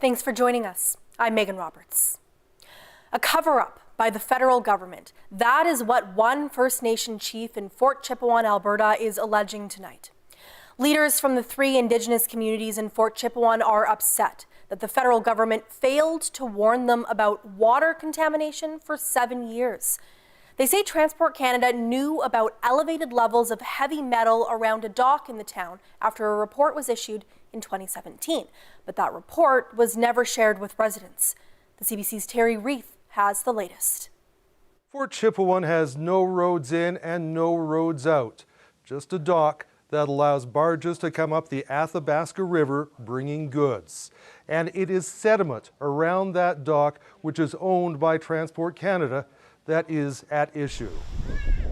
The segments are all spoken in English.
Thanks for joining us. I'm Megan Roberts. A cover-up by the federal government. That is what one First Nation chief in Fort Chipewyan, Alberta is alleging tonight. Leaders from the 3 Indigenous communities in Fort Chipewyan are upset that the federal government failed to warn them about water contamination for 7 years. They say Transport Canada knew about elevated levels of heavy metal around a dock in the town after a report was issued in 2017. But that report was never shared with residents. The CBC's Terry Reith has the latest. Fort Chipewyan has no roads in and no roads out, just a dock that allows barges to come up the Athabasca River bringing goods. And it is sediment around that dock, which is owned by Transport Canada, that is at issue.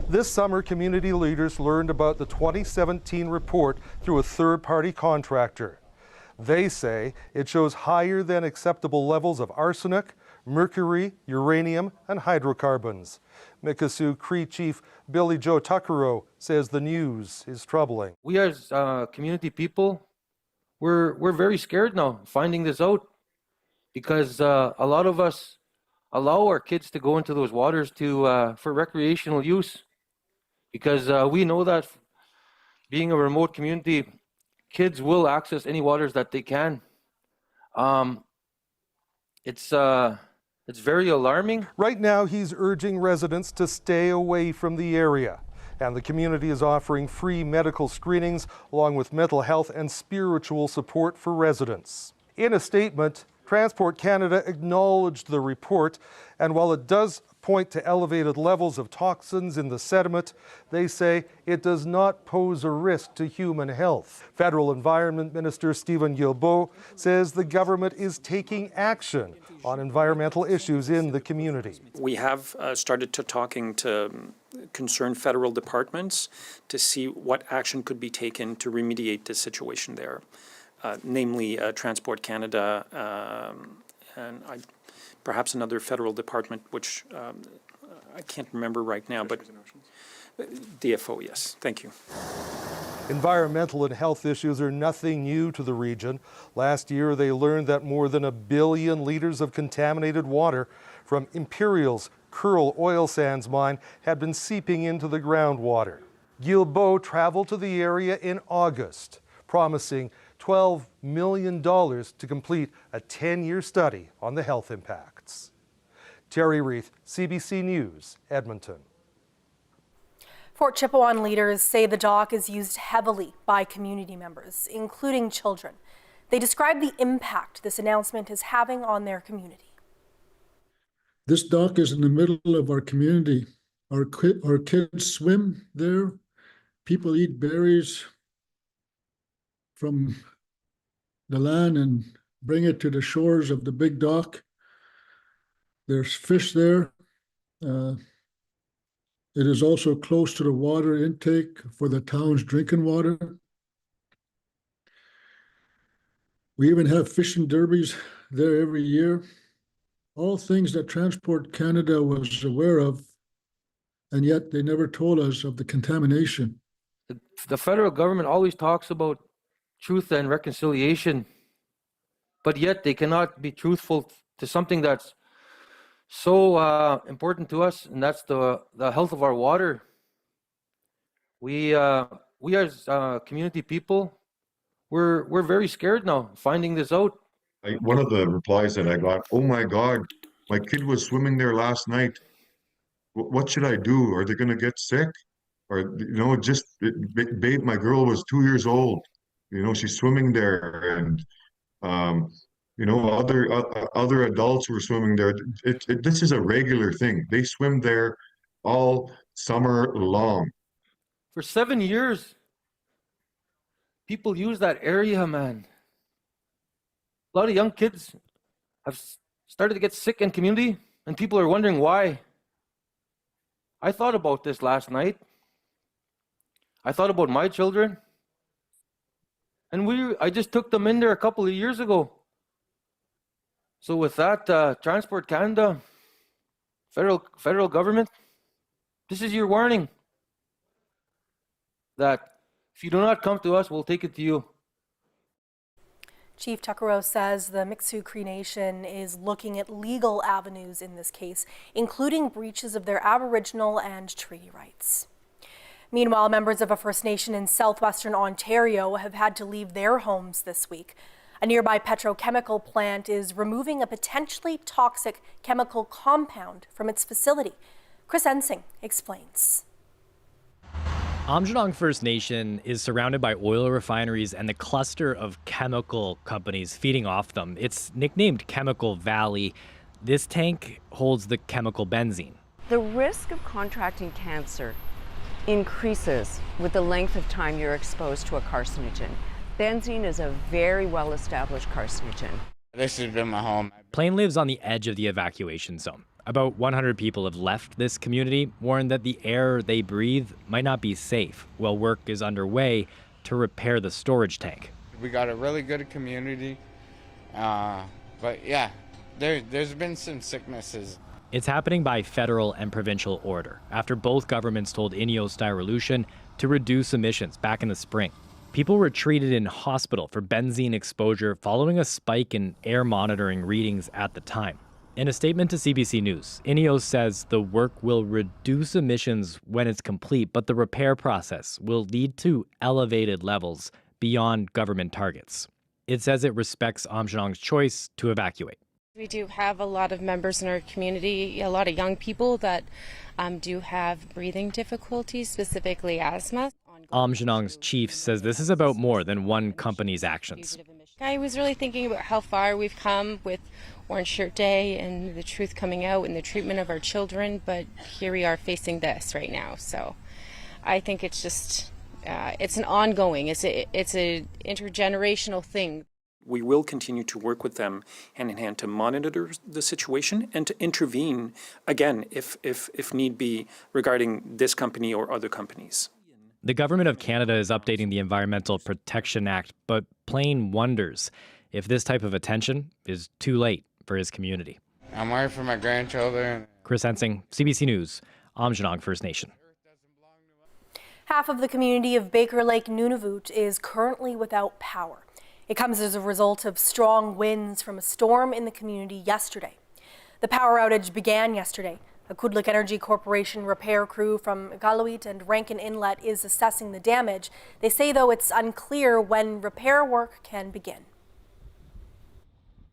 This summer, community leaders learned about the 2017 report through a third-party contractor. They say it shows higher than acceptable levels of arsenic, mercury, uranium, and hydrocarbons. Mikisew Cree Chief Billy Joe Tuckero says the news is troubling. We as community people, we're very scared now finding this out because a lot of us allow our kids to go into those waters for recreational use because we know that being a remote community, kids will access any waters that they can. It's very alarming. Right now, he's urging residents to stay away from the area. And the community is offering free medical screenings along with mental health and spiritual support for residents. In a statement, Transport Canada acknowledged the report, and while it does point to elevated levels of toxins in the sediment, they say it does not pose a risk to human health. Federal Environment Minister Stephen Guilbeault says the government is taking action on environmental issues in the community. We have started talking to concerned federal departments to see what action could be taken to remediate the situation there. Namely Transport Canada and perhaps another federal department, which I can't remember right now, but DFO, yes. Thank you. Environmental and health issues are nothing new to the region. Last year, they learned that more than 1 billion liters of contaminated water from Imperial's Kearl oil sands mine had been seeping into the groundwater. Guilbeault traveled to the area in August, promising $12 million to complete a 10-year study on the health impacts. Terry Reith, CBC News, Edmonton. Fort Chipewyan leaders say the dock is used heavily by community members, including children. They describe the impact this announcement is having on their community. This dock is in the middle of our community. Our kids swim there. People eat berries from the land and bring it to the shores of the big dock. There's fish there. It is also close to the water intake for the town's drinking water. We even have fishing derbies there every year. All things that Transport Canada was aware of, and yet they never told us of the contamination. The federal government always talks about truth and reconciliation, but yet they cannot be truthful to something that's so important to us, and that's the health of our water. We as community people, we're very scared now finding this out. One of the replies that I got, oh my God, my kid was swimming there last night. What should I do? Are they going to get sick? Or, my girl was 2 years old. She's swimming there, and other adults were swimming there. This is a regular thing. They swim there all summer long. For 7 years, people use that area, man. A lot of young kids have started to get sick in community, and people are wondering why. I thought about this last night. I thought about my children. And I just took them in there a couple of years ago. So with that, Transport Canada, federal government, this is your warning that if you do not come to us, we'll take it to you. Chief Tuckero says the Miksuk Cree Nation is looking at legal avenues in this case, including breaches of their Aboriginal and treaty rights. Meanwhile, members of a First Nation in southwestern Ontario have had to leave their homes this week. A nearby petrochemical plant is removing a potentially toxic chemical compound from its facility. Chris Ensing explains. Aamjiwnaang First Nation is surrounded by oil refineries and the cluster of chemical companies feeding off them. It's nicknamed Chemical Valley. This tank holds the chemical benzene. The risk of contracting cancer increases with the length of time you're exposed to a carcinogen. Benzene is a very well-established carcinogen. This has been my home. Plain lives on the edge of the evacuation zone. About 100 people have left this community, warned that the air they breathe might not be safe, while work is underway to repair the storage tank. We got a really good community, but yeah, there's been some sicknesses. It's happening by federal and provincial order, after both governments told Ineos Styrolution to reduce emissions back in the spring. People were treated in hospital for benzene exposure following a spike in air monitoring readings at the time. In a statement to CBC News, Ineos says the work will reduce emissions when it's complete, but the repair process will lead to elevated levels beyond government targets. It says it respects Aamjiwnaang's choice to evacuate. We do have a lot of members in our community, a lot of young people that do have breathing difficulties, specifically asthma. Aamjiwnaang's chief says this is about more than one company's actions. I was really thinking about how far we've come with Orange Shirt Day and the truth coming out and the treatment of our children, but here we are facing this right now. So I think it's just, it's an ongoing, it's a intergenerational thing. We will continue to work with them hand in hand to monitor the situation and to intervene, again, if need be, regarding this company or other companies. The Government of Canada is updating the Environmental Protection Act, but Plain wonders if this type of attention is too late for his community. I'm worried for my grandchildren. Chris Ensing, CBC News, Aamjiwnaang First Nation. Half of the community of Baker Lake, Nunavut is currently without power. It comes as a result of strong winds from a storm in the community yesterday. The power outage began yesterday. A Kudlik Energy Corporation repair crew from Iqaluit and Rankin Inlet is assessing the damage. They say, though, it's unclear when repair work can begin.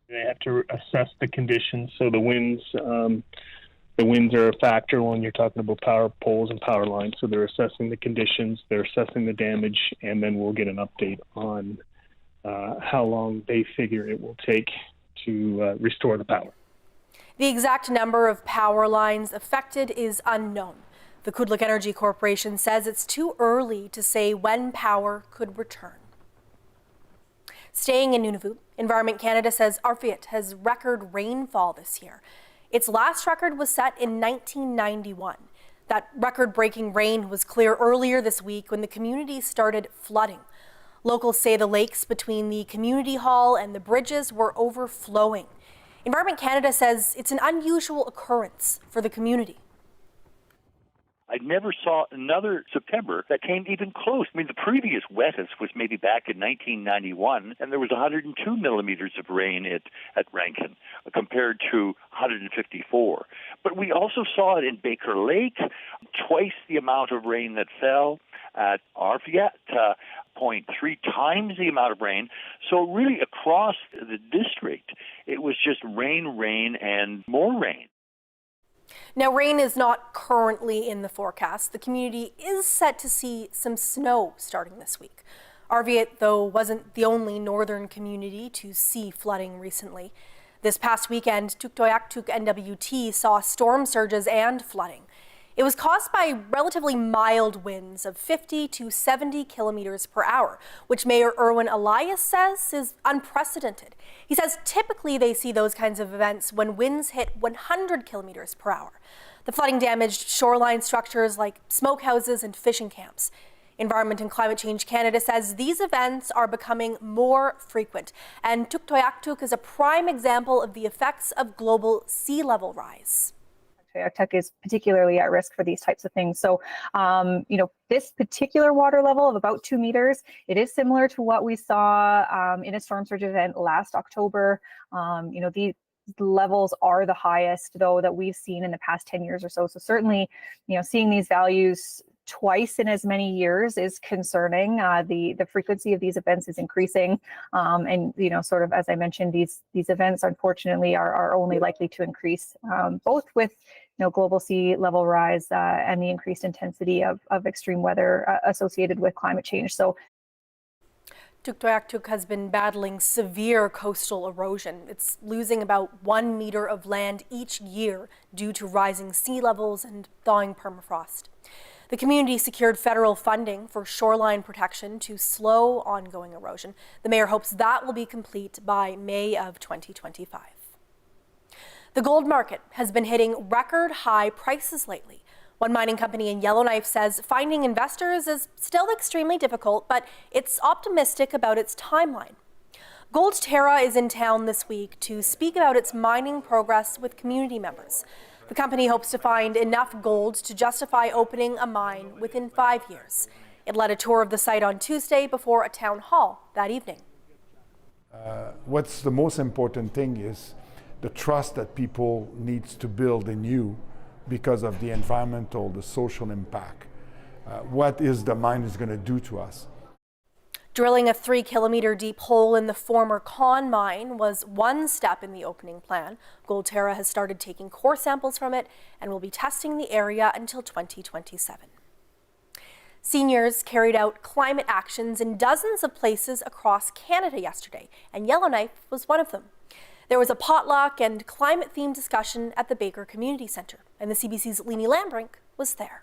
They have to assess the conditions, so the winds are a factor when you're talking about power poles and power lines. So they're assessing the conditions, they're assessing the damage, and then we'll get an update on how long they figure it will take to restore the power. The exact number of power lines affected is unknown. The Kudlik Energy Corporation says it's too early to say when power could return. Staying in Nunavut, Environment Canada says Arviat has record rainfall this year. Its last record was set in 1991. That record-breaking rain was clear earlier this week when the community started flooding. Locals say the lakes between the community hall and the bridges were overflowing. Environment Canada says it's an unusual occurrence for the community. I never saw another September that came even close. I mean, the previous wettest was maybe back in 1991, and there was 102 millimeters of rain at Rankin compared to 154. But we also saw it in Baker Lake, twice the amount of rain that fell. At Arviat, 0.3 times the amount of rain. So really across the district, it was just rain, and more rain. Now, rain is not currently in the forecast. The community is set to see some snow starting this week. Arviat, though, wasn't the only northern community to see flooding recently. This past weekend, Tuktoyaktuk NWT saw storm surges and flooding. It was caused by relatively mild winds of 50 to 70 kilometers per hour, which Mayor Erwin Elias says is unprecedented. He says typically they see those kinds of events when winds hit 100 kilometers per hour. The flooding damaged shoreline structures like smokehouses and fishing camps. Environment and Climate Change Canada says these events are becoming more frequent, and Tuktoyaktuk is a prime example of the effects of global sea level rise. Tuktoyaktuk is particularly at risk for these types of things. So, this particular water level of about 2 meters, it is similar to what we saw in a storm surge event last October. These levels are the highest, though, that we've seen in the past 10 years or so. So certainly, seeing these values twice in as many years is concerning. The frequency of these events is increasing, and sort of as I mentioned, these events unfortunately are only likely to increase, both with global sea level rise and the increased intensity of extreme weather associated with climate change. So. Tuktoyaktuk has been battling severe coastal erosion. It's losing about 1 meter of land each year due to rising sea levels and thawing permafrost. The community secured federal funding for shoreline protection to slow ongoing erosion. The mayor hopes that will be complete by May of 2025. The gold market has been hitting record high prices lately. One mining company in Yellowknife says finding investors is still extremely difficult, but it's optimistic about its timeline. Gold Terra is in town this week to speak about its mining progress with community members. The company hopes to find enough gold to justify opening a mine within 5 years. It led a tour of the site on Tuesday before a town hall that evening. What's the most important thing is the trust that people need to build in you because of the environmental, the social impact. What is the mine is going to do to us? Drilling a 3-kilometer deep hole in the former Con mine was one step in the opening plan. Gold Terra has started taking core samples from it and will be testing the area until 2027. Seniors carried out climate actions in dozens of places across Canada yesterday, and Yellowknife was one of them. There was a potluck and climate-themed discussion at the Baker Community Centre, and the CBC's Leanie Lambrink was there.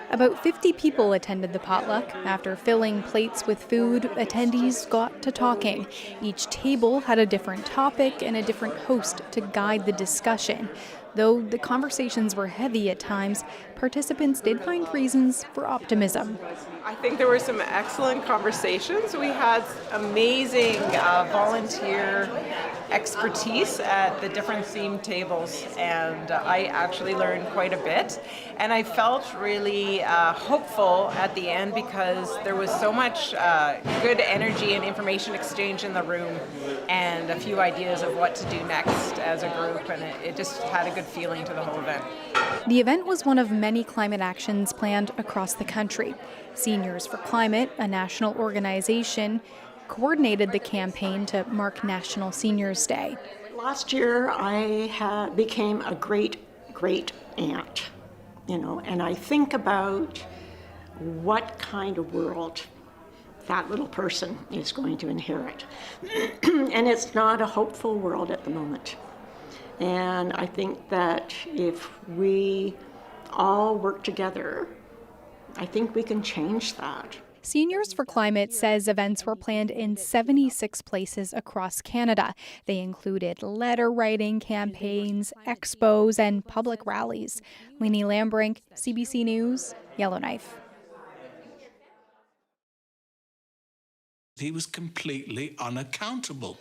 About 50 people attended the potluck. After filling plates with food, attendees got to talking. Each table had a different topic and a different host to guide the discussion. Though the conversations were heavy at times, participants did find reasons for optimism. I think there were some excellent conversations. We had amazing volunteer expertise at the different themed tables, and I actually learned quite a bit. And I felt really hopeful at the end because there was so much good energy and information exchange in the room, and a few ideas of what to do next as a group, and it just had a good feeling to the whole event. The event was one of many climate actions planned across the country. Seniors for Climate, a national organization, coordinated the campaign to mark National Seniors Day. Last year, I became a great aunt, and I think about what kind of world that little person is going to inherit. And it's not a hopeful world at the moment. And I think that if we all work together, I think we can change that. Seniors for Climate says events were planned in 76 places across Canada. They included letter writing campaigns, expos, and public rallies. Leanie Lambrink, CBC News, Yellowknife. He was completely unaccountable.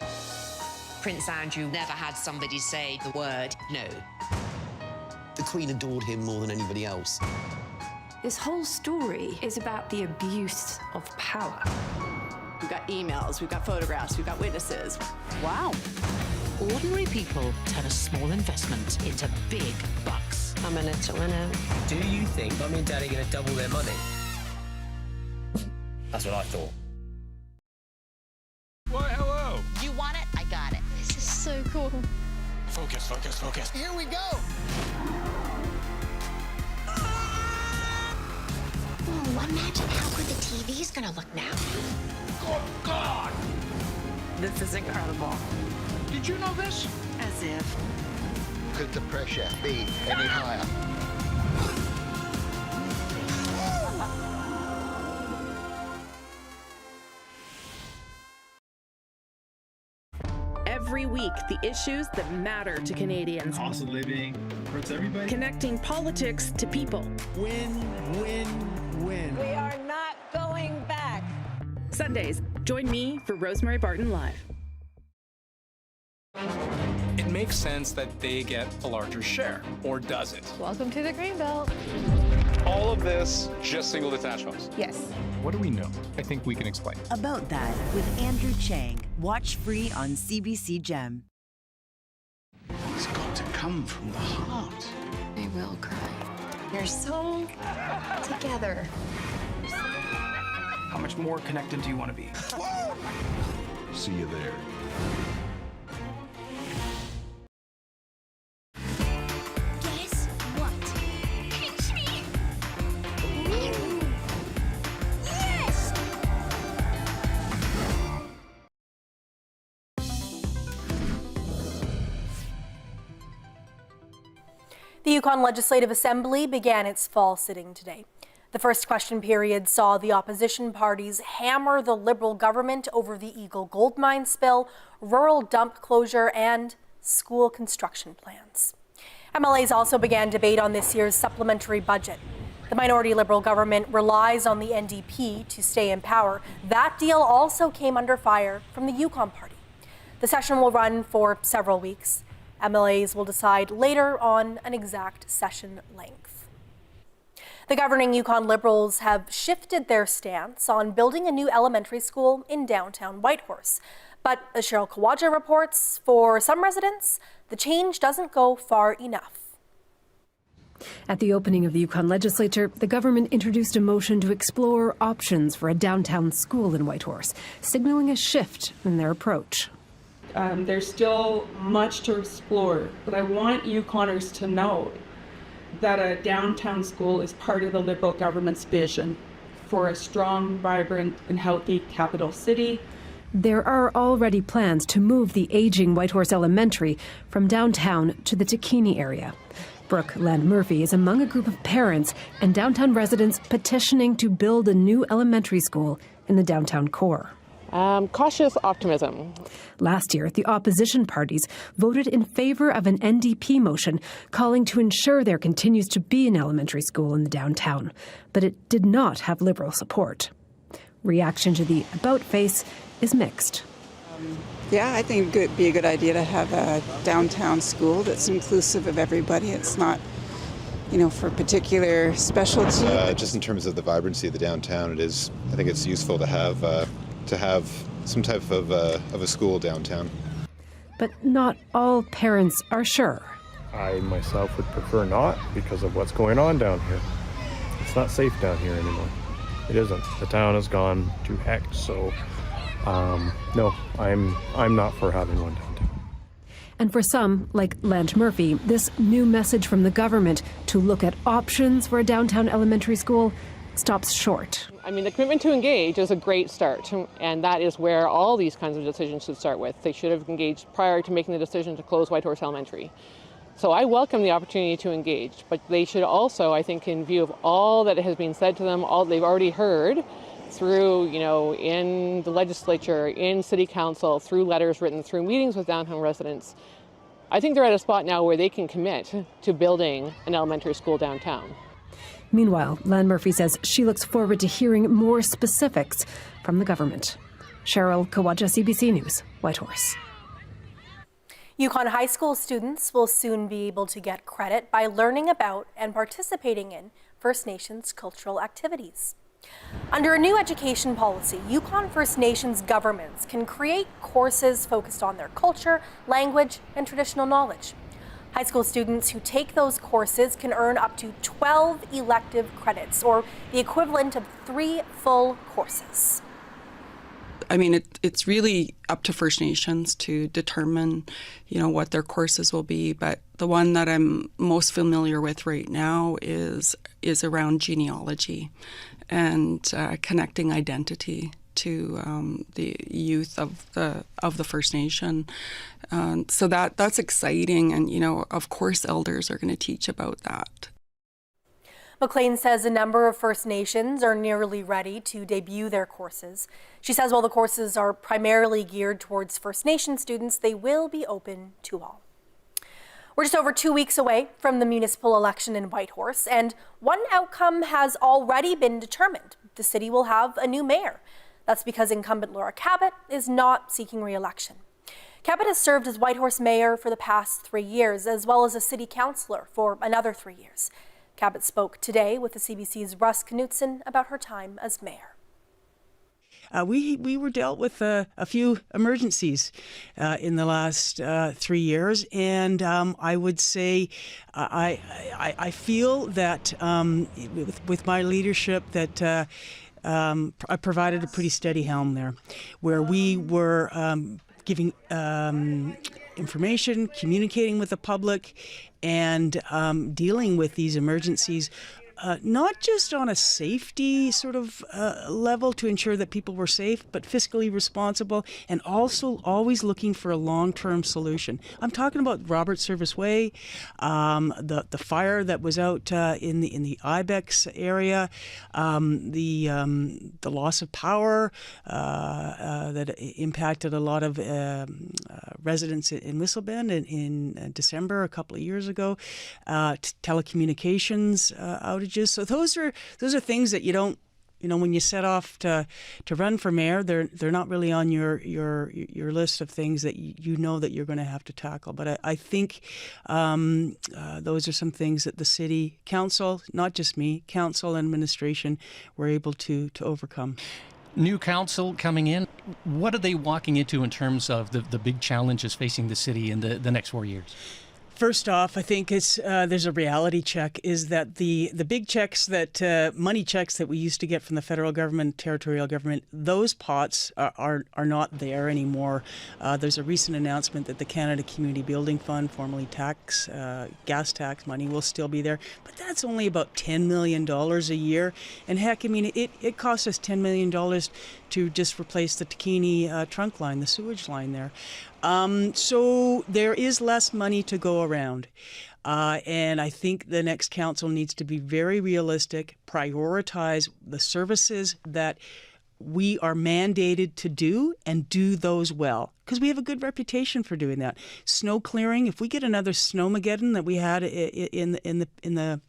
Prince Andrew never had somebody say the word no. The Queen adored him more than anybody else. This whole story is about the abuse of power. We've got emails, we've got photographs, we've got witnesses. Wow. Ordinary people turn a small investment into big bucks. I'm in it to win it. Do you think Mummy and Daddy are going to double their money? That's what I thought. Why, hello. You want it? I got it. This is so cool. Focus, focus, focus. Here we go. Oh, imagine how good the TV's gonna look now. Good God! This is incredible. Did you know this? As if. Could the pressure be any higher? Every week, the issues that matter to Canadians. Cost of living hurts everybody. Connecting politics to people. Win, win, win. We are not going back. Sundays, join me for Rosemary Barton Live. it makes sense that they get a larger share, or does it? Welcome to the Greenbelt. All of this, just single detached homes? Yes. What do we know? I think we can explain. About that with Andrew Chang. Watch free on CBC Gem. It's got to come from the heart. I will cry. You're so together. How much more connected do you want to be? See you there. Guess what? Pinch me! Yes! The Yukon Legislative Assembly began its fall sitting today. The first question period saw the opposition parties hammer the Liberal government over the Eagle gold mine spill, rural dump closure, and school construction plans. MLAs also began debate on this year's supplementary budget. The minority Liberal government relies on the NDP to stay in power. That deal also came under fire from the Yukon Party. The session will run for several weeks. MLAs will decide later on an exact session length. The governing Yukon Liberals have shifted their stance on building a new elementary school in downtown Whitehorse. But as Cheryl Kawaja reports, for some residents, the change doesn't go far enough. At the opening of the Yukon Legislature, the government introduced a motion to explore options for a downtown school in Whitehorse, signaling a shift in their approach. There's still much to explore, but I want Yukoners to know that a downtown school is part of the Liberal government's vision for a strong, vibrant, and healthy capital city. There are already plans to move the aging Whitehorse Elementary from downtown to the Takini area. Brooke Land-Murphy is among a group of parents and downtown residents petitioning to build a new elementary school in the downtown core. Cautious optimism. Last year, the opposition parties voted in favor of an NDP motion calling to ensure there continues to be an elementary school in the downtown, but it did not have Liberal support. Reaction to the about face is mixed. Yeah, I think it would be a good idea to have a downtown school that's inclusive of everybody. It's not, for a particular specialty. Just in terms of the vibrancy of the downtown, I think it's useful to have some type of a school downtown. But not all parents are sure. I myself would prefer not because of what's going on down here. It's not safe down here anymore. It isn't. The town has gone to heck, so no, I'm not for having one downtown. And for some, like Land-Murphy, this new message from the government to look at options for a downtown elementary school stops short. I mean, the commitment to engage is a great start, and that is where all these kinds of decisions should start with. They should have engaged prior to making the decision to close Whitehorse Elementary. So I welcome the opportunity to engage, but they should also, I think, in view of all that has been said to them, all they've already heard through, in the legislature, in city council, through letters written, through meetings with downtown residents, I think they're at a spot now where they can commit to building an elementary school downtown. Meanwhile, Land-Murphy says she looks forward to hearing more specifics from the government. Cheryl Kawaja, CBC News, Whitehorse. Yukon High School students will soon be able to get credit by learning about and participating in First Nations cultural activities. Under a new education policy, Yukon First Nations governments can create courses focused on their culture, language, and traditional knowledge. High school students who take those courses can earn up to 12 elective credits, or the equivalent of 3 full courses. I mean, it's really up to First Nations to determine, what their courses will be. But the one that I'm most familiar with right now is around genealogy and connecting identity to the youth of the First Nation. So that's exciting, and of course elders are going to teach about that. McLean says a number of First Nations are nearly ready to debut their courses. She says while the courses are primarily geared towards First Nation students, they will be open to all. We're just over 2 weeks away from the municipal election in Whitehorse, and one outcome has already been determined. The city will have a new mayor. That's because incumbent Laura Cabot is not seeking re-election. Cabot has served as Whitehorse mayor for the past 3 years, as well as a city councillor for another 3 years. Cabot spoke today with the CBC's Russ Knutson about her time as mayor. We were dealt with a few emergencies in the last 3 years, and I would say I feel that with my leadership that I provided a pretty steady helm there, where we were giving information, communicating with the public, and dealing with these emergencies. Not just on a safety sort of level to ensure that people were safe, but fiscally responsible, and also always looking for a long-term solution. I'm talking about Robert Service Way, the fire that was out in the Ibex area, the loss of power that impacted a lot of residents in Whistlebend in December a couple of years ago, telecommunications outages. So those are things that you don't, when you set off to run for mayor, they're not really on your list of things that you know that you're going to have to tackle. But I think those are some things that the city council, not just me, council and administration, were able to overcome. New council coming in, what are they walking into in terms of the big challenges facing the city in the next 4 years? First off, I think it's there's a reality check, is that the big checks that money checks that we used to get from the federal government, territorial government, those pots are not there anymore. There's a recent announcement that the Canada Community Building Fund, formerly gas tax money, will still be there, but that's only about $10 million a year. And heck, I mean, it costs us $10 million to just replace the Takini trunk line, the sewage line there. So there is less money to go around. And I think the next council needs to be very realistic, prioritize the services that we are mandated to do, and do those well, because we have a good reputation for doing that. Snow clearing, if we get another snowmageddon that we had in the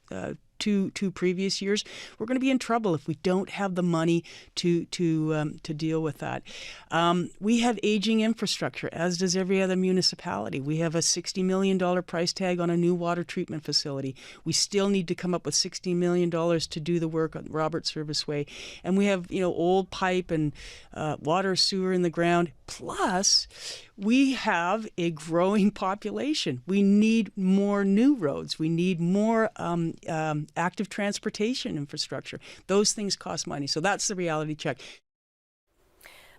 two previous years, we're going to be in trouble if we don't have the money to deal with that. We have aging infrastructure, as does every other municipality. We have a $60 million price tag on a new water treatment facility. We still need to come up with $60 million to do the work on Robert Service Way. And we have, old pipe and water, sewer in the ground. Plus, we have a growing population. We need more new roads. We need more active transportation infrastructure. Those things cost money. So that's the reality check.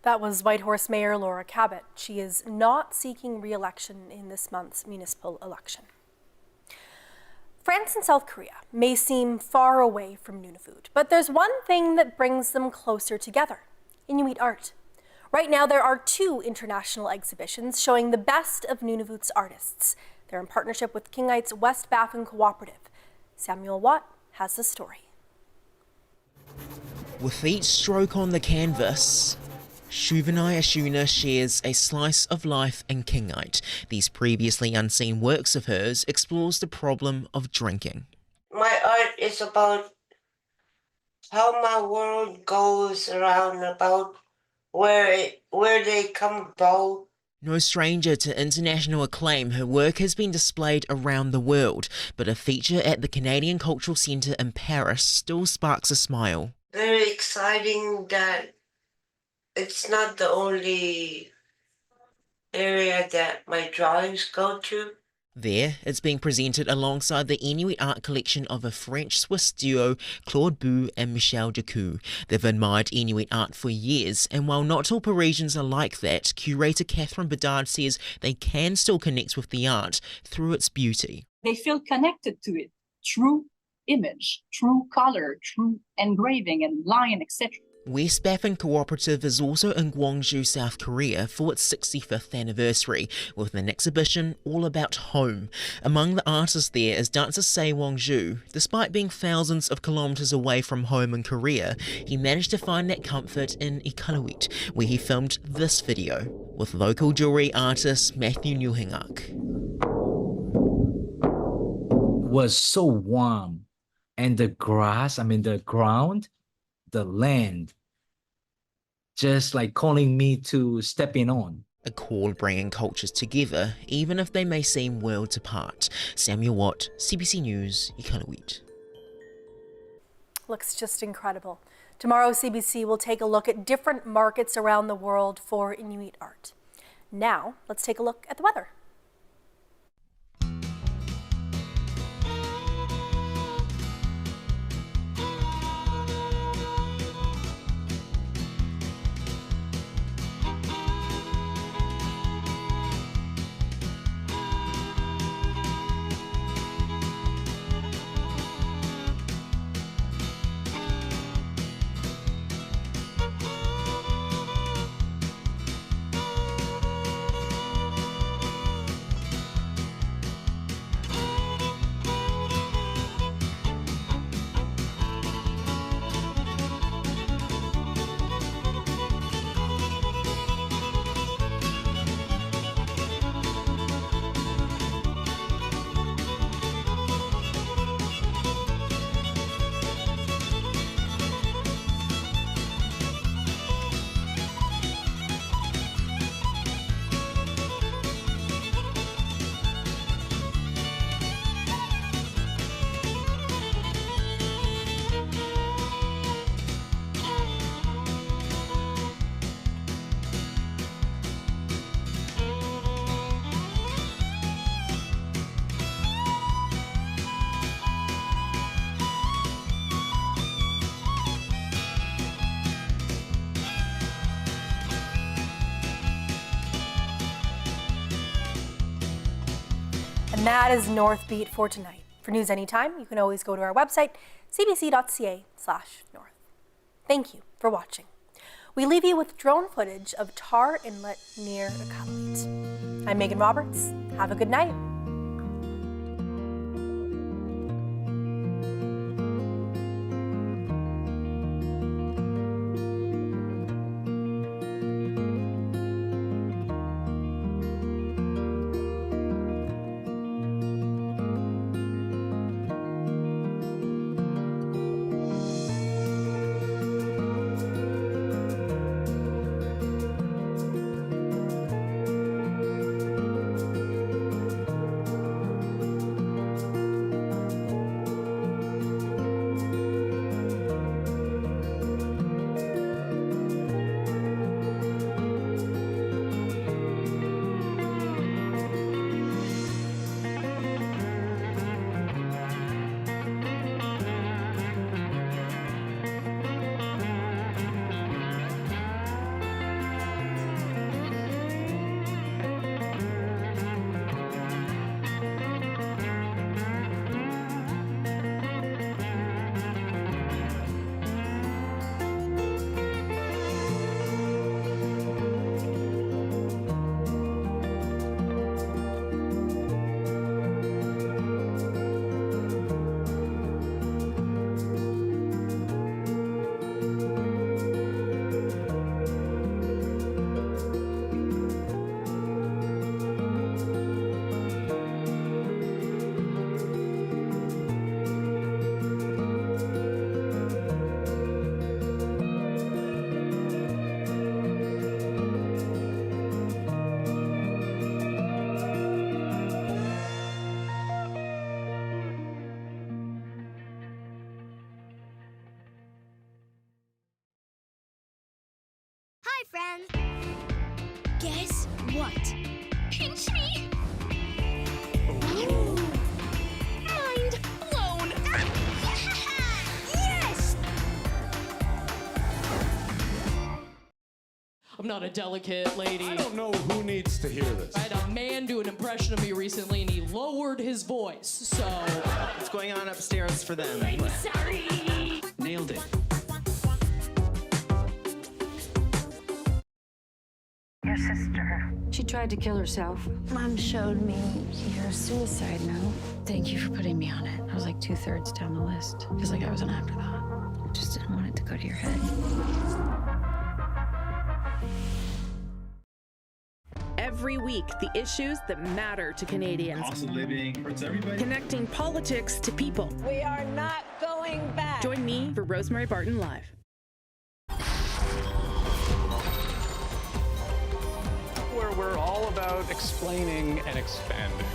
That was Whitehorse Mayor Laura Cabot. She is not seeking re-election in this month's municipal election. France and South Korea may seem far away from Nunavut, but there's one thing that brings them closer together: Inuit art. Right now, there are 2 international exhibitions showing the best of Nunavut's artists. They're in partnership with Kingite's West Baffin Cooperative. Samuel Watt has the story. With each stroke on the canvas, Shuvanai Ashuna shares a slice of life in Kingite. These previously unseen works of hers explores the problem of drinking. My art is about how my world goes around, about where they come about. No stranger to international acclaim, her work has been displayed around the world, but a feature at the Canadian Cultural Centre in Paris still sparks a smile. Very exciting that it's not the only area that my drawings go to. There, it's being presented alongside the Inuit art collection of a French-Swiss duo, Claude Bou and Michel Jacou. They've admired Inuit art for years, and while not all Parisians are like that, curator Catherine Bedard says they can still connect with the art through its beauty. They feel connected to it through image, through color, through engraving and line, etc. West Baffin Cooperative is also in Gwangju, South Korea for its 65th anniversary, with an exhibition all about home. Among the artists there is dancer Sei Wong-ju. Despite being thousands of kilometers away from home in Korea, he managed to find that comfort in Iqaluit, where he filmed this video with local jewelry artist Matthew Newhingak. Was so warm, and the grass, the ground, the land, just like calling me to step in on. a call bringing cultures together, even if they may seem worlds apart. Samuel Watt, CBC News, Iqaluit. Looks just incredible. Tomorrow, CBC will take a look at different markets around the world for Inuit art. Now, let's take a look at the weather. And that is Northbeat for tonight. For news anytime, you can always go to our website, cbc.ca/north. Thank you for watching. We leave you with drone footage of Tar Inlet near Iqaluit. I'm Megan Roberts. Have a good night. Hi, friends. Guess what? Pinch me. Ooh. Mind blown. Yes! I'm not a delicate lady. I don't know who needs to hear this. I had a man do an impression of me recently, and he lowered his voice, so... What's going on upstairs for them? I'm sorry. Nailed it. Your sister. She tried to kill herself. Mom showed me your suicide note. Thank you for putting me on it. I was like 2/3 down the list. Feels like I was an afterthought. I just didn't want it to go to your head. Every week, the issues that matter to Canadians. Cost of living hurts everybody. Connecting politics to people. We are not going back. Join me for Rosemary Barton Live. We're we're all about explaining and expanding.